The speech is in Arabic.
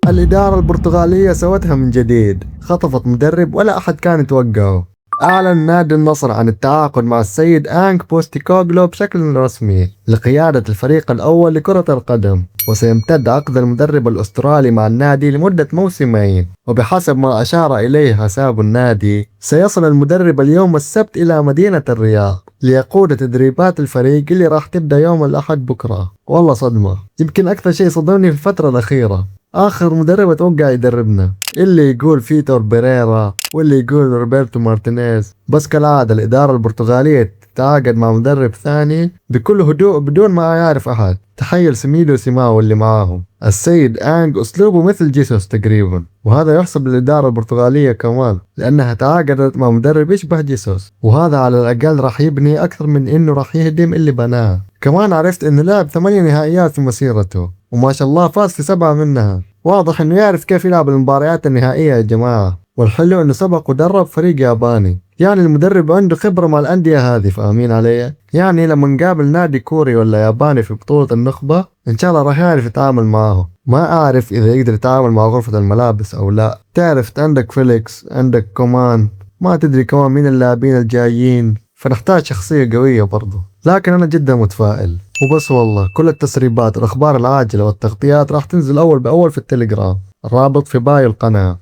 الإدارة البرتغالية سوتها من جديد، خطفت مدرب ولا أحد كان يتوقعه. أعلن نادي النصر عن التعاقد مع السيد أنك بوستيكوغلو بشكل رسمي لقيادة الفريق الأول لكرة القدم، وسيمتد عقد المدرب الأسترالي مع النادي لمدة موسمين. وبحسب ما أشار إليه حساب النادي، سيصل المدرب اليوم السبت إلى مدينة الرياض ليقود تدريبات الفريق اللي راح تبدأ يوم الأحد بكرة. والله صدمة، يمكن أكثر شيء صدمني في الفترة الأخيرة آخر مدرب أتوقع يدربنا، اللي يقول فيتور بيريرا واللي يقول روبرتو مارتينيز، بس كالعادة الإدارة البرتغالية تتعاقد مع مدرب ثاني بكل هدوء بدون ما يعرف أحد. تخيل سميدو سيماو اللي معاهم السيد أنج أسلوبه مثل جيسوس تقريبا، وهذا يحسب للإدارة البرتغالية كمان لأنها تعاقدت مع مدرب يشبه جيسوس، وهذا على الأقل راح يبني أكثر من إنه راح يهدم اللي بناه. كمان عرفت إنه لعب 8 نهائيات في مسيرته، وما شاء الله فاز في 7 منها. واضح إنه يعرف كيف يلعب المباريات النهائية يا جماعة. والحلو إنه سبق ودرب فريق ياباني، يعني المدرب عنده خبرة مع الأندية هذه، فاهمين علي؟ يعني لما نقابل نادي كوري ولا ياباني في بطولة النخبة إن شاء الله راح يعرف يتعامل معاهم. ما أعرف إذا يقدر يتعامل مع غرفة الملابس أو لا. تعرف عندك فيليكس، عندك كومان، ما تدري كمان مين اللاعبين الجايين، فنحتاج شخصية قوية برضو. لكن أنا جدا متفائل وبس. والله كل التسريبات الأخبار العاجلة والتغطيات راح تنزل أول بأول في التليجرام، الرابط في بايو القناة.